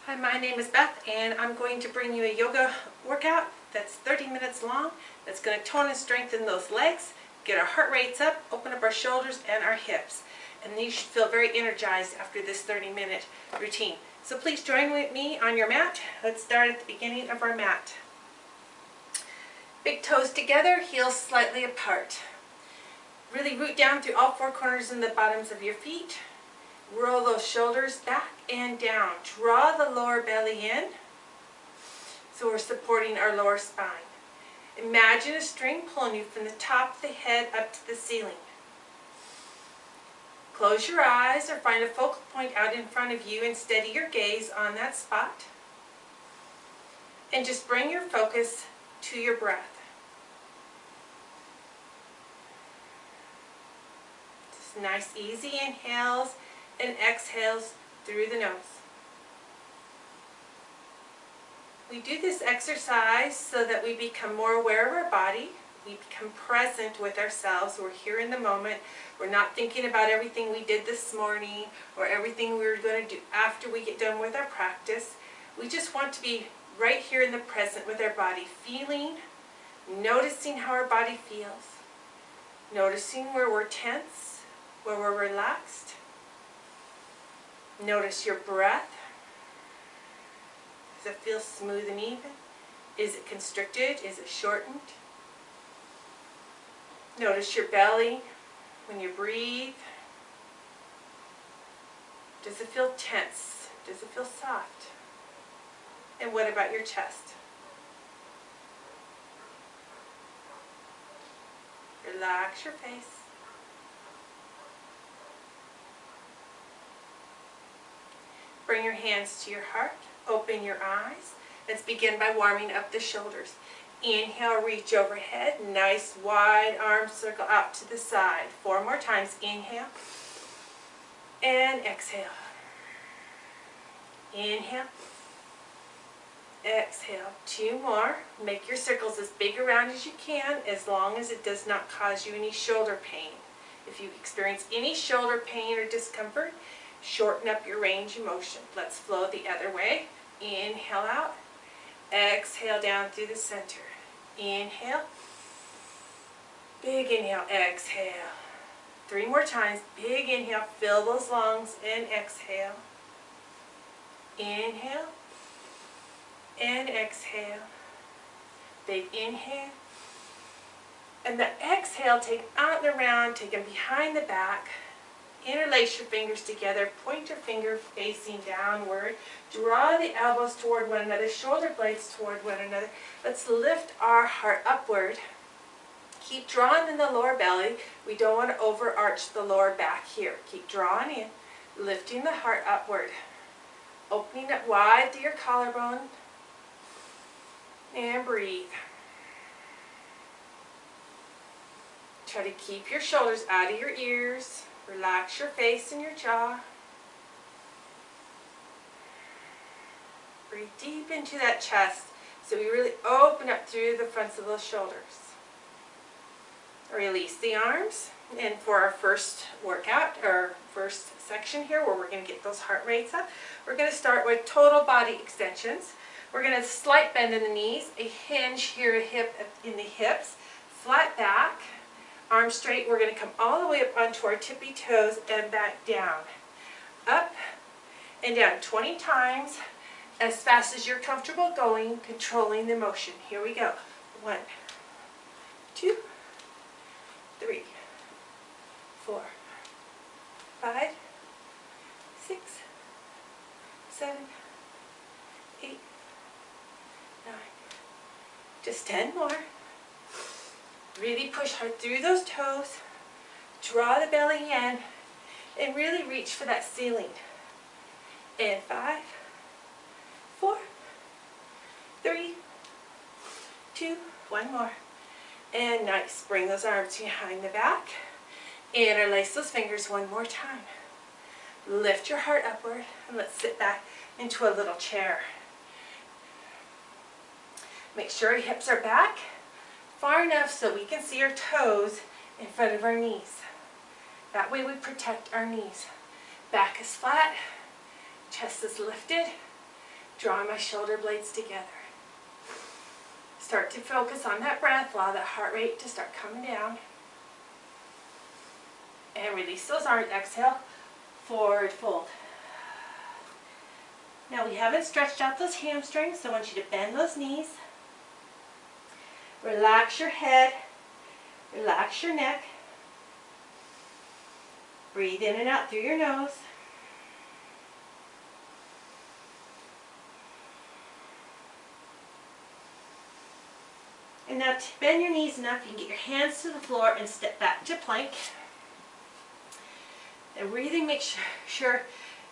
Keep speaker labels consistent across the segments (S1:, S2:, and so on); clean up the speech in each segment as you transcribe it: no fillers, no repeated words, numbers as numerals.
S1: Hi, my name is Beth and I'm going to bring you a yoga workout that's 30 minutes long that's going to tone and strengthen those legs, get our heart rates up, open up our shoulders and our hips. And you should feel very energized after this 30-minute routine. So please join with me on your mat. Let's start at the beginning of our mat. Big toes together, heels slightly apart. Really root down through all four corners and the bottoms of your feet. Roll those shoulders back and down. Draw the lower belly in so we're supporting our lower spine. Imagine a string pulling you from the top of the head up to the ceiling. Close your eyes or find a focal point out in front of you and steady your gaze on that spot. And just bring your focus to your breath. Just nice easy inhales and exhales through the nose. We do this exercise so that we become more aware of our body. We become present with ourselves. We're here in the moment. We're not thinking about everything we did this morning or everything we're going to do after we get done with our practice. We just want to be right here in the present with our body, feeling, noticing how our body feels, noticing where we're tense, where we're relaxed. Notice your breath. Does it feel smooth and even? Is it constricted? Is it shortened? Notice your belly when you breathe. Does it feel tense? Does it feel soft? And what about your chest? Relax your face. Bring your hands to your heart. Open your eyes. Let's begin by warming up the shoulders. Inhale, reach overhead. Nice wide arm circle out to the side. 4 more times. Inhale and exhale. Inhale. Exhale. 2 more. Make your circles as big around as you can, as long as it does not cause you any shoulder pain. If you experience any shoulder pain or discomfort, shorten up your range of motion. Let's flow the other way. Inhale out. Exhale down through the center. Inhale. Big inhale. Exhale. 3 more times. Big inhale. Fill those lungs and exhale. Inhale. And exhale. Big inhale. And the exhale, take out and around. Take them behind the back. Interlace your fingers together, point your finger facing downward, draw the elbows toward one another, shoulder blades toward one another. Let's lift our heart upward. Keep drawing in the lower belly. We don't want to overarch the lower back here. Keep drawing in, lifting the heart upward, opening up wide through your collarbone, and breathe. Try to keep your shoulders out of your ears. Relax your face and your jaw. Breathe deep into that chest so we really open up through the fronts of those shoulders. Release the arms. And for our first workout, or first section here where we're going to get those heart rates up, we're going to start with total body extensions. We're going to slight bend in the knees, a hinge here, a hip in the hips, flat back. Arms straight. We're going to come all the way up onto our tippy toes and back down. Up and down 20 times, as fast as you're comfortable going, controlling the motion. Here we go. 1, 2, 3, 4, 5, 6, 7, 8, 9. Just 10 more. Really push hard through those toes, draw the belly in, and really reach for that ceiling. And 5, 4, 3, 2, 1 more. And nice. Bring those arms behind the back. Interlace those fingers one more time. Lift your heart upward, and let's sit back into a little chair. Make sure your hips are back far enough so we can see our toes in front of our knees. That way we protect our knees. Back is flat, chest is lifted, Draw my shoulder blades together. Start to focus on that breath, allow that heart rate to start coming down. And release those arms, exhale, forward fold. Now we haven't stretched out those hamstrings, so I want you to bend those knees. Relax your head, relax your neck. Breathe in and out through your nose. And now bend your knees enough you can get your hands to the floor and step back to plank. And breathing, make sure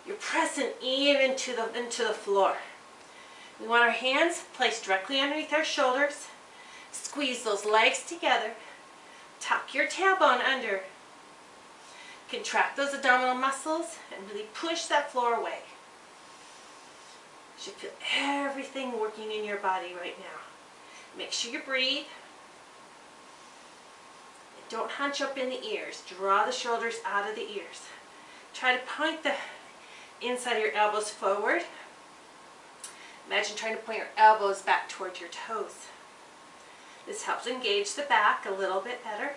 S1: you're pressing even into the floor. We want our hands placed directly underneath our shoulders. Squeeze those legs together. Tuck your tailbone under. Contract those abdominal muscles and really push that floor away. You should feel everything working in your body right now. Make sure you breathe. And don't hunch up in the ears. Draw the shoulders out of the ears. Try to point the inside of your elbows forward. Imagine trying to point your elbows back towards your toes. This helps engage the back a little bit better.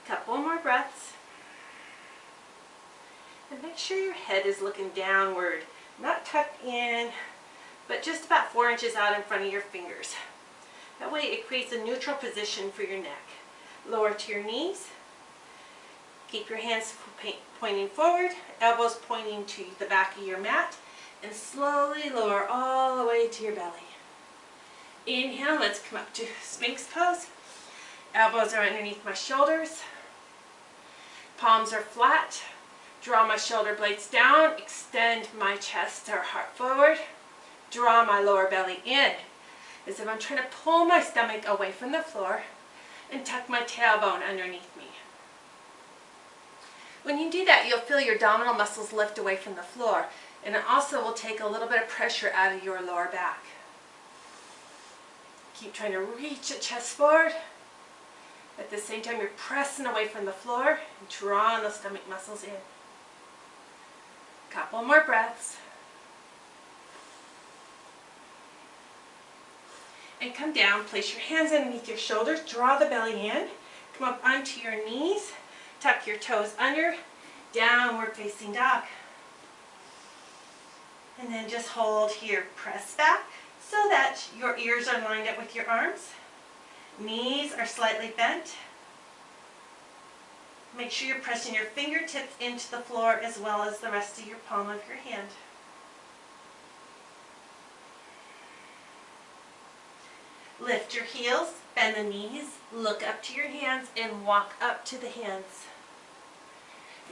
S1: Couple more breaths. And make sure your head is looking downward, not tucked in, but just about 4 inches out in front of your fingers. That way it creates a neutral position for your neck. Lower to your knees. Keep your hands pointing forward, elbows pointing to the back of your mat, and slowly lower all the way to your belly. Inhale, let's come up to Sphinx pose. Elbows are underneath my shoulders. Palms are flat. Draw my shoulder blades down. Extend my chest or heart forward. Draw my lower belly in, as if I'm trying to pull my stomach away from the floor, and tuck my tailbone underneath me. When you do that, you'll feel your abdominal muscles lift away from the floor, and it also will take a little bit of pressure out of your lower back. Keep trying to reach the chest forward. At the same time, you're pressing away from the floor and drawing those stomach muscles in. Couple more breaths. And come down, place your hands underneath your shoulders, draw the belly in, come up onto your knees, tuck your toes under, downward facing dog. And then just hold here, press back so that your ears are lined up with your arms. Knees are slightly bent. Make sure you're pressing your fingertips into the floor as well as the rest of your palm of your hand. Lift your heels, bend the knees, look up to your hands, and walk up to the hands.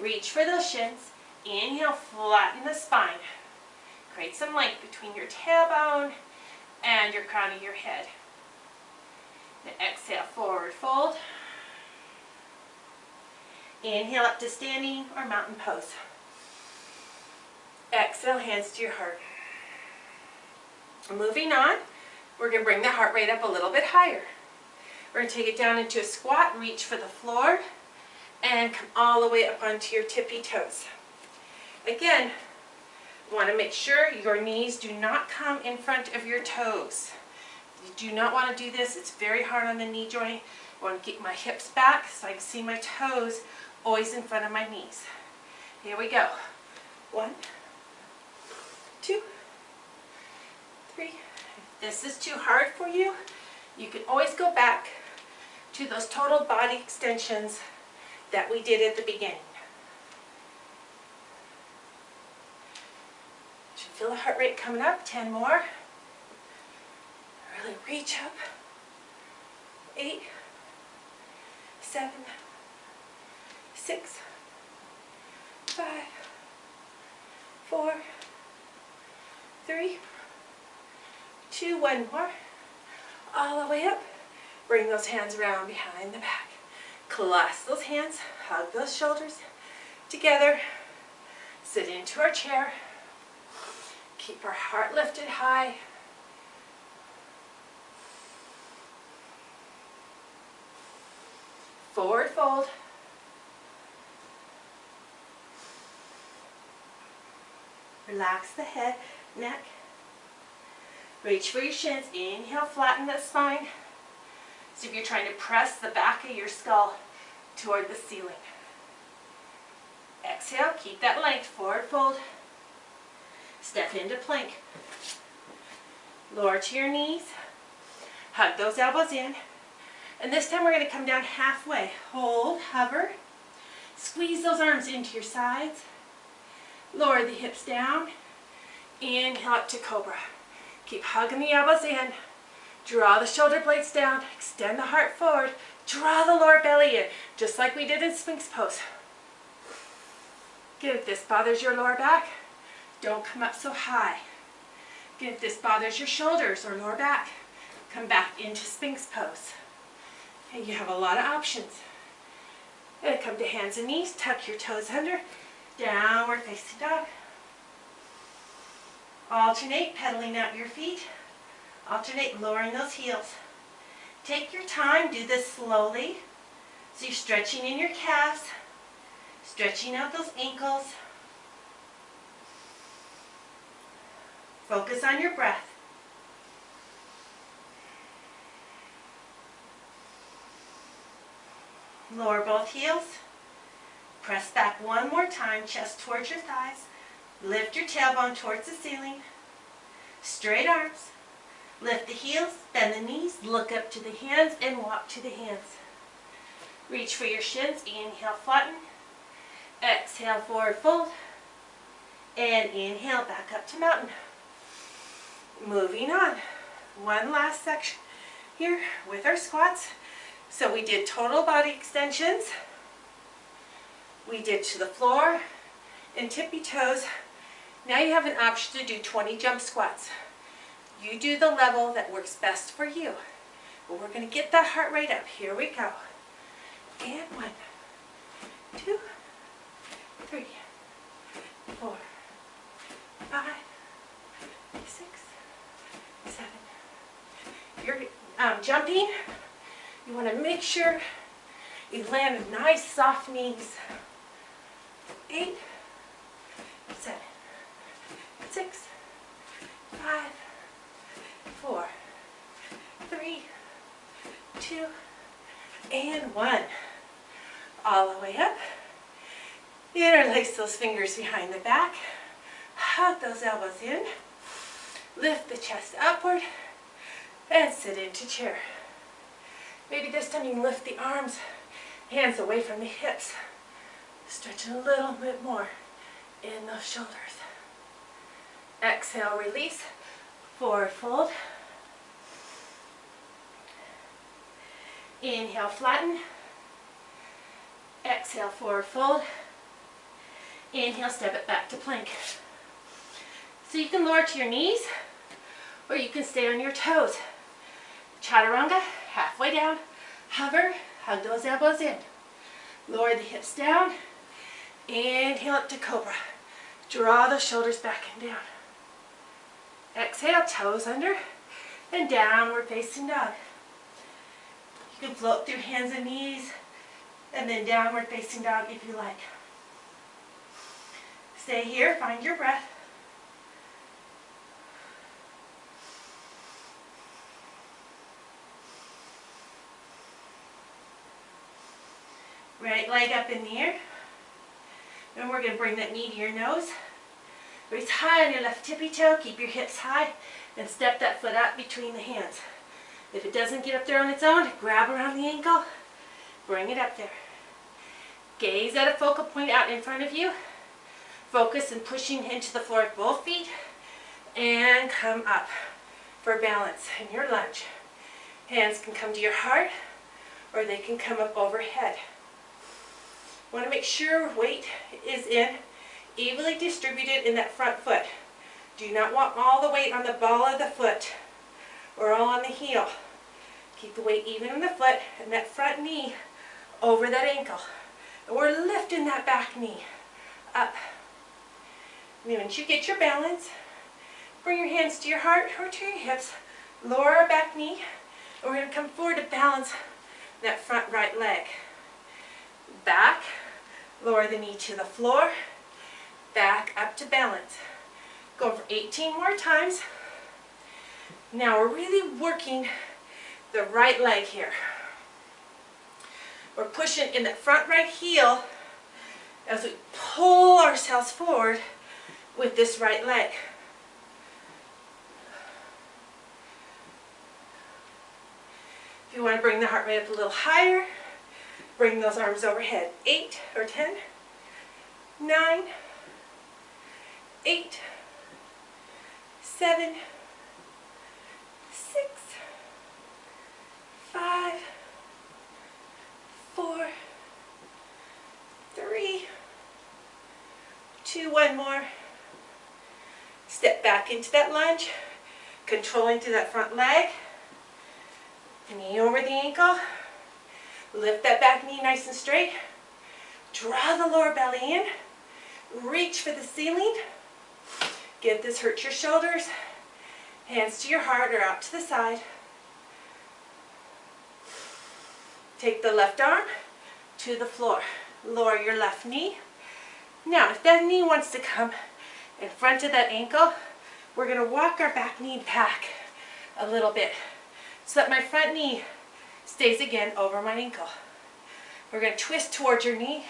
S1: Reach for those shins. Inhale, flatten the spine. Create some length between your tailbone and your crown of your head. Then exhale, forward fold. Inhale up to standing or mountain pose. Exhale, hands to your heart. Moving on, we're going to bring the heart rate up a little bit higher. We're going to take it down into a squat, reach for the floor, and come all the way up onto your tippy toes. Again, you want to make sure your knees do not come in front of your toes. You do not want to do this. It's very hard on the knee joint. I want to keep my hips back so I can see my toes always in front of my knees. Here we go. 1, 2, 3. If this is too hard for you, you can always go back to those total body extensions that we did at the beginning. Should feel the heart rate coming up. 10 more. Really reach up. 8, 7, 6, 5, 4, 3, 2, 1 more. All the way up. Bring those hands around behind the back. Clasp those hands, hug those shoulders together. Sit into our chair. Keep our heart lifted high. Forward fold. Relax the head, neck. Reach for your shins. Inhale, flatten the spine. So if you're trying to press the back of your skull toward the ceiling. Exhale, keep that length, forward fold. Step into plank. Lower to your knees. Hug those elbows in. And this time we're going to come down halfway. Hold, hover. Squeeze those arms into your sides. Lower the hips down. Inhale up to cobra. Keep hugging the elbows in. Draw the shoulder blades down. Extend the heart forward. Draw the lower belly in, just like we did in Sphinx pose. Again, if this bothers your lower back, don't come up so high. Again, if this bothers your shoulders or lower back, come back into Sphinx pose. And you have a lot of options. And come to hands and knees, tuck your toes under, downward facing dog. Alternate pedaling out your feet. Alternate lowering those heels. Take your time, do this slowly. So you're stretching in your calves, stretching out those ankles. Focus on your breath. Lower both heels. Press back one more time, chest towards your thighs. Lift your tailbone towards the ceiling. Straight arms. Lift the heels, bend the knees, look up to the hands, and walk to the hands. Reach for your shins. Inhale, flatten. Exhale, forward fold. And inhale, back up to mountain. Moving on. One last section here with our squats. So we did total body extensions. We did to the floor and tippy toes. Now you have an option to do 20 jump squats. You do the level that works best for you. But we're going to get that heart rate up. Here we go. And 1, 2, 3, 4, 5, 6, 7. You're jumping. You want to make sure you land nice soft knees. 8, 7, 6, 5, 4, 3, 2, and 1. All the way up. Interlace those fingers behind the back. Hug those elbows in. Lift the chest upward and sit into chair. Maybe this time you can lift the arms, hands away from the hips. Stretch a little bit more in those shoulders. Exhale, release. Forward fold. Inhale, flatten. Exhale, forward fold. Inhale, step it back to plank. So you can lower to your knees, or you can stay on your toes. Chaturanga, halfway down. Hover, hug those elbows in. Lower the hips down. Inhale up to cobra. Draw the shoulders back and down. Exhale, toes under, and downward facing dog. You can float through hands and knees, and then downward facing dog if you like. Stay here, find your breath. Right leg up in the air. And we're going to bring that knee to your nose. Raise high on your left tippy toe. Keep your hips high. And step that foot out between the hands. If it doesn't get up there on its own, grab around the ankle. Bring it up there. Gaze at a focal point out in front of you. Focus and pushing into the floor with both feet. And come up for balance in your lunge. Hands can come to your heart, or they can come up overhead. Want to make sure weight is evenly distributed in that front foot. Do not want all the weight on the ball of the foot or all on the heel. Keep the weight even on the foot and that front knee over that ankle. And we're lifting that back knee up. And once you get your balance, bring your hands to your heart or to your hips. Lower our back knee. And we're going to come forward to balance that front right leg. Back. Lower the knee to the floor. Back up to balance. Go for 18 more times. Now we're really working the right leg here. We're pushing in that front right heel as we pull ourselves forward with this right leg. If you want to bring the heart rate up a little higher, bring those arms overhead. 8 or 10, 9, 8, 7, 6, 5, 4, 3, 2, one more. Step back into that lunge, controlling through that front leg. Knee over the ankle. Lift that back knee nice and straight. Draw the lower belly in. Reach for the ceiling. Get this, hurt your shoulders. Hands to your heart or out to the side. Take the left arm to the floor. Lower your left knee. Now, if that knee wants to come in front of that ankle, we're going to walk our back knee back a little bit so that my front knee stays again over my ankle. We're going to twist towards your knee.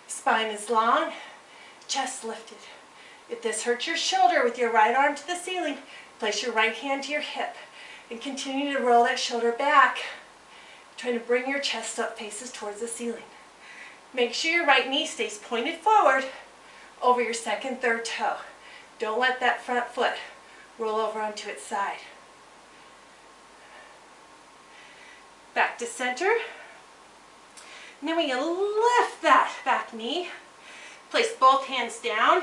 S1: Spine is long, chest lifted. If this hurts your shoulder, with your right arm to the ceiling, place your right hand to your hip and continue to roll that shoulder back, trying to bring your chest up, faces towards the ceiling. Make sure your right knee stays pointed forward over your second, third toe. Don't let that front foot roll over onto its side. Back to center. And then we lift that back knee. Place both hands down.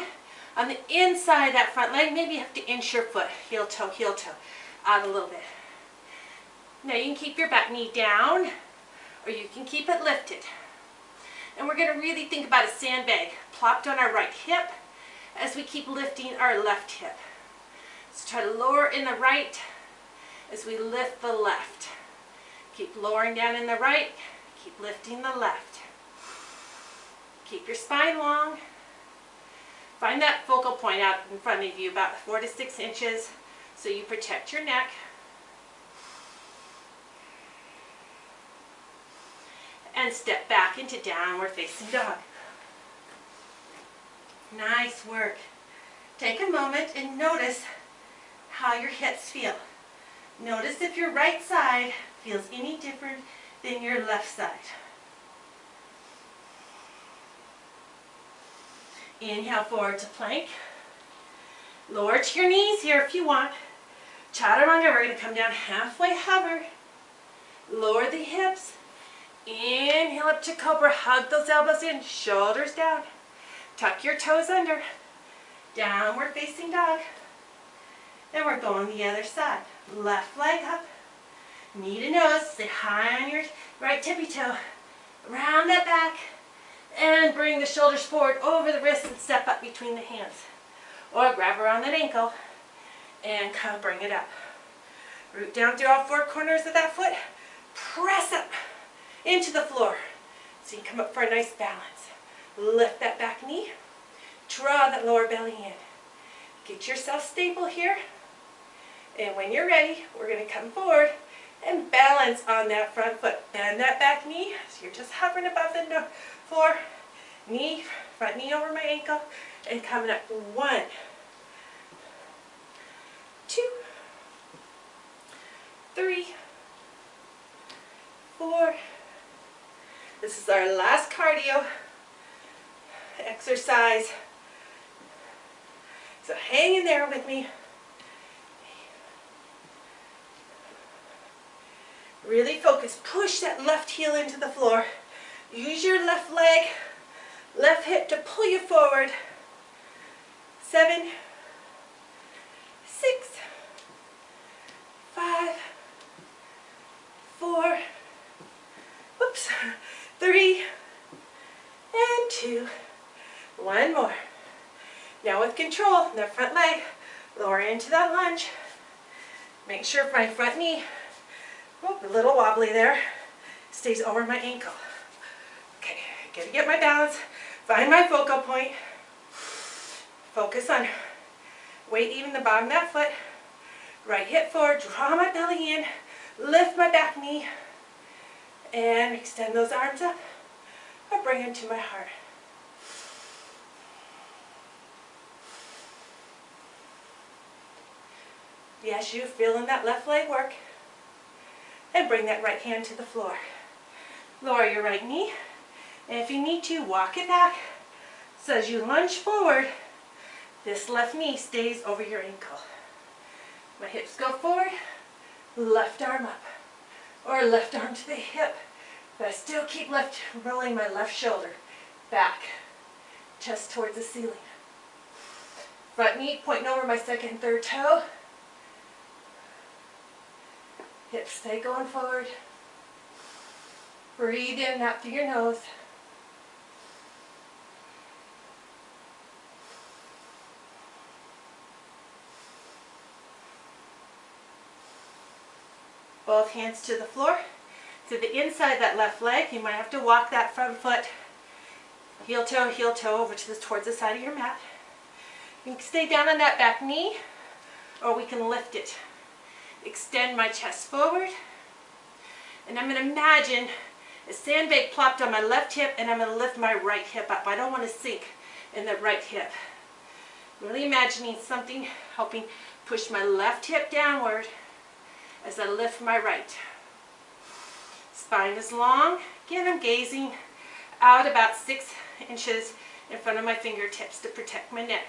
S1: On the inside of that front leg, maybe you have to inch your foot, heel toe, out a little bit. Now you can keep your back knee down, or you can keep it lifted. And we're going to really think about a sandbag plopped on our right hip as we keep lifting our left hip. So try to lower in the right as we lift the left. Keep lowering down in the right, keep lifting the left. Keep your spine long. Find that focal point out in front of you, about 4 to 6 inches, so you protect your neck. And step back into downward facing dog. Nice work. Take a moment and notice how your hips feel. Notice if your right side feels any different than your left side. Inhale forward to plank. Lower to your knees here if you want. Chaturanga, we're going to come down halfway, hover. Lower the hips. Inhale up to cobra. Hug those elbows in, shoulders down. Tuck your toes under. Downward facing dog. And we're going the other side. Left leg up. Knee to nose. Stay high on your right tippy toe. Round that back. And bring the shoulders forward over the wrists and step up between the hands. Or grab around that ankle and come bring it up. Root down through all 4 corners of that foot. Press up into the floor. So you can come up for a nice balance. Lift that back knee. Draw that lower belly in. Get yourself stable here. And when you're ready, we're going to come forward and balance on that front foot. Bend that back knee. So you're just hovering above the floor. Knee, front knee over my ankle. And coming up. 1, 2, 3, 4. This is our last cardio exercise. So hang in there with me. Really focus. Push that left heel into the floor. Use your left leg, left hip to pull you forward. 7, 6, 5, 4, whoops, 3, and 2. One more. Now with control, that front leg, lower into that lunge. Make sure my front knee, whoop, a little wobbly there, stays over my ankle. Okay, gotta get my balance, find my focal point. Focus on weight even the bottom of that foot. Right hip forward, draw my belly in, lift my back knee, and extend those arms up, or bring them to my heart. Yes, you're feeling that left leg work. And bring that right hand to the floor. Lower your right knee, and if you need to, walk it back. So as you lunge forward, this left knee stays over your ankle. My hips go forward, left arm up, or left arm to the hip. But I still keep rolling my left shoulder back, chest towards the ceiling. Front knee pointing over my second and third toe. Hips stay going forward. Breathe in and out through your nose. Both hands to the floor. To the inside of that left leg, you might have to walk that front foot heel toe over towards the side of your mat. You can stay down on that back knee, or we can lift it. Extend my chest forward, and I'm going to imagine a sandbag plopped on my left hip, and I'm going to lift my right hip up. I don't want to sink in the right hip. Really imagining something helping push my left hip downward as I lift my right. Spine is long. Again, I'm gazing out about 6 inches in front of my fingertips to protect my neck.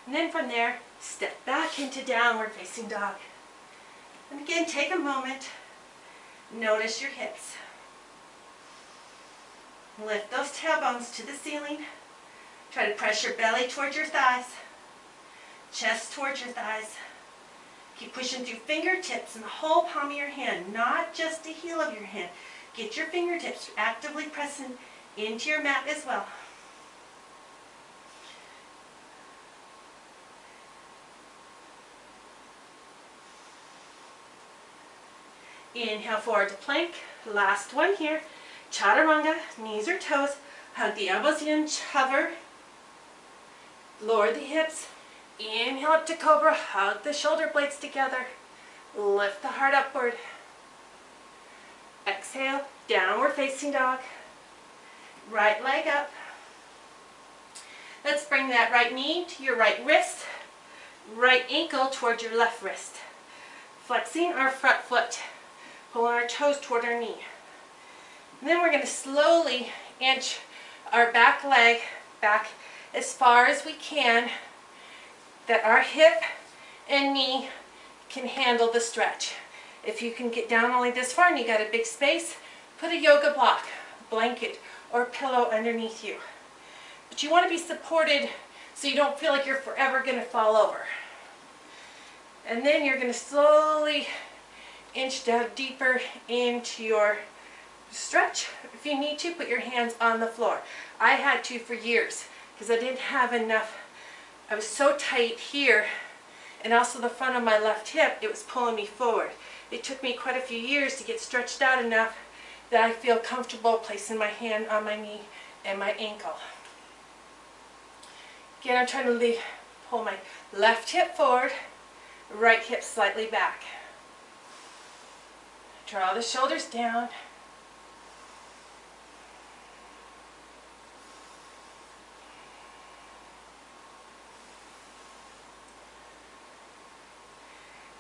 S1: And then from there, step back into downward facing dog. And again, take a moment. Notice your hips. Lift those tailbones to the ceiling. Try to press your belly towards your thighs. Chest towards your thighs. Keep pushing through fingertips and the whole palm of your hand, not just the heel of your hand. Get your fingertips actively pressing into your mat as well. Inhale forward to plank. Last one here. Chaturanga, knees or toes. Hug the elbows in, hover. Lower the hips. Inhale up to cobra. Hug the shoulder blades together. Lift the heart upward. Exhale, downward facing dog. Right leg up. Let's bring that right knee to your right wrist. Right ankle towards your left wrist. Flexing our front foot. Pulling our toes toward our knee. And then we're going to slowly inch our back leg back as far as we can, that our hip and knee can handle the stretch. If you can get down only this far and you got a big space, put a yoga block, blanket, or pillow underneath you. But you want to be supported so you don't feel like you're forever going to fall over. And then you're going to slowly inch down deeper into your stretch. If you need to, put your hands on the floor. I had to for years because I didn't have enough. I was so tight here and also the front of my left hip, it was pulling me forward. It took me quite a few years to get stretched out enough that I feel comfortable placing my hand on my knee and my ankle. Again, I'm trying to pull my left hip forward, right hip slightly back. Draw the shoulders down.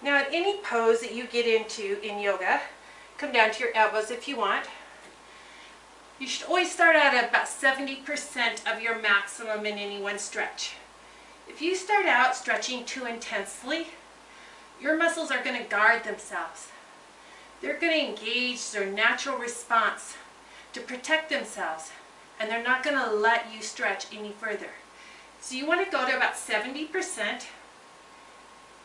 S1: Now at any pose that you get into in yoga, come down to your elbows if you want. You should always start out at about 70% of your maximum in any one stretch. If you start out stretching too intensely, your muscles are going to guard themselves. They're going to engage their natural response to protect themselves, and they're not going to let you stretch any further. So you want to go to about 70%.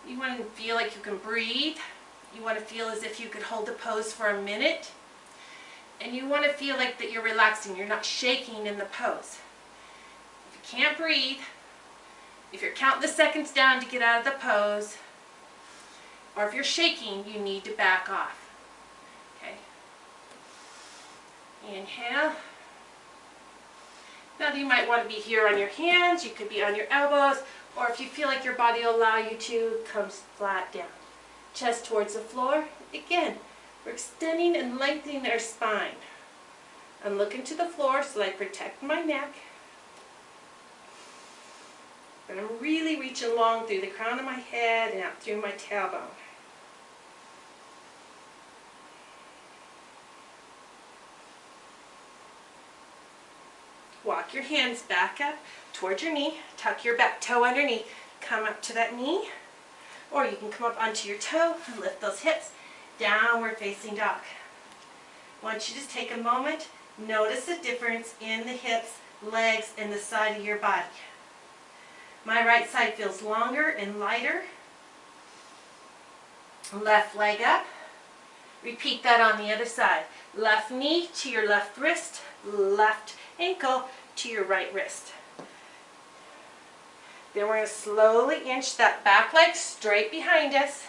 S1: You want to feel like you can breathe. You want to feel as if you could hold the pose for a minute. And you want to feel like that you're relaxing. You're not shaking in the pose. If you can't breathe, If you're counting the seconds down to get out of the pose, or if you're shaking, you need to back off. Okay. Inhale. Now you might want to be here on your hands, you could be on your elbows, or if you feel like your body will allow you to, come flat down. Chest towards the floor. Again, we're extending and lengthening our spine. I'm looking to the floor so that I protect my neck. But I'm really reaching long through the crown of my head and out through my tailbone. Walk your hands back up towards your knee. Tuck your back toe underneath. Come up to that knee. Or you can come up onto your toe and lift those hips. Downward facing dog. I want you to just take a moment. Notice the difference in the hips, legs, and the side of your body. My right side feels longer and lighter. Left leg up. Repeat that on the other side. Left knee to your left wrist. Left ankle to your right wrist. Then we're going to slowly inch that back leg straight behind us.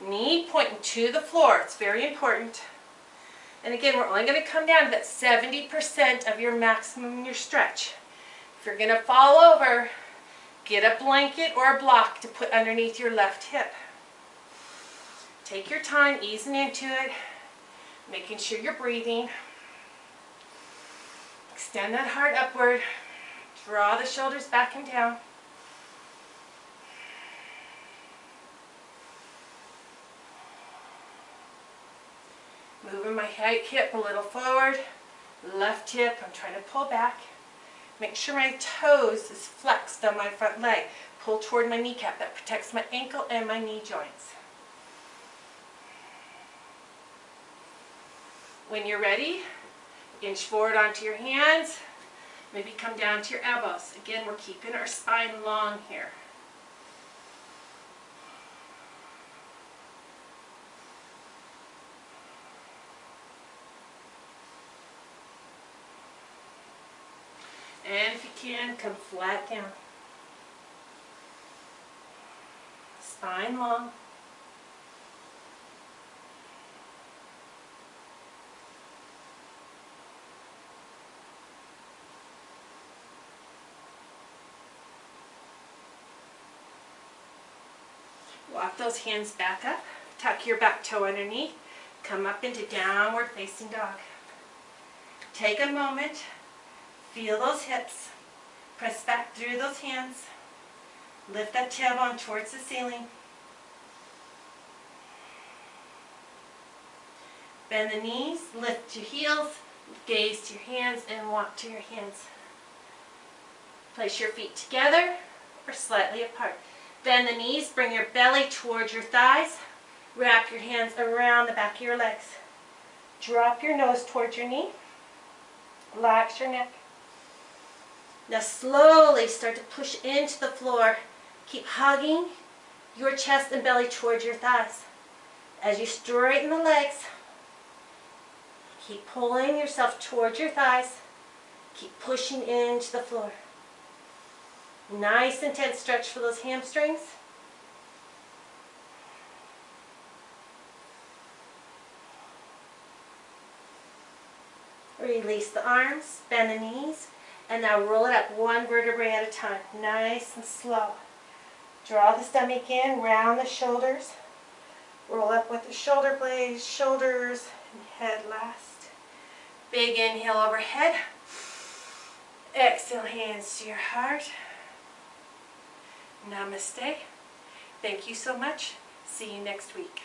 S1: Knee pointing to the floor. It's very important. And again, we're only going to come down to that 70% of your maximum in your stretch. If you're going to fall over, get a blanket or a block to put underneath your left hip. Take your time, easing into it, making sure you're breathing. Extend that heart upward. Draw the shoulders back and down. Moving my right hip a little forward. Left hip, I'm trying to pull back. Make sure my toes is flexed on my front leg. Pull toward my kneecap. That protects my ankle and my knee joints. When you're ready, inch forward onto your hands. Maybe come down to your elbows. Again, we're keeping our spine long here. And if you can, come flat down. Spine long. Walk those hands back up. Tuck your back toe underneath. Come up into downward facing dog. Take a moment. Feel those hips. Press back through those hands. Lift that tailbone towards the ceiling. Bend the knees, lift your heels, gaze to your hands, and walk to your hands. Place your feet together or slightly apart. Bend the knees, bring your belly towards your thighs. Wrap your hands around the back of your legs. Drop your nose towards your knee. Relax your neck. Now slowly start to push into the floor. Keep hugging your chest and belly towards your thighs. As you straighten the legs, keep pulling yourself towards your thighs. Keep pushing into the floor. Nice intense stretch for those hamstrings. Release the arms, bend the knees, and now roll it up one vertebrae at a time. Nice and slow. Draw the stomach in, round the shoulders. Roll up with the shoulder blades, shoulders, and head last. Big inhale overhead. Exhale, hands to your heart. Namaste. Thank you so much. See you next week.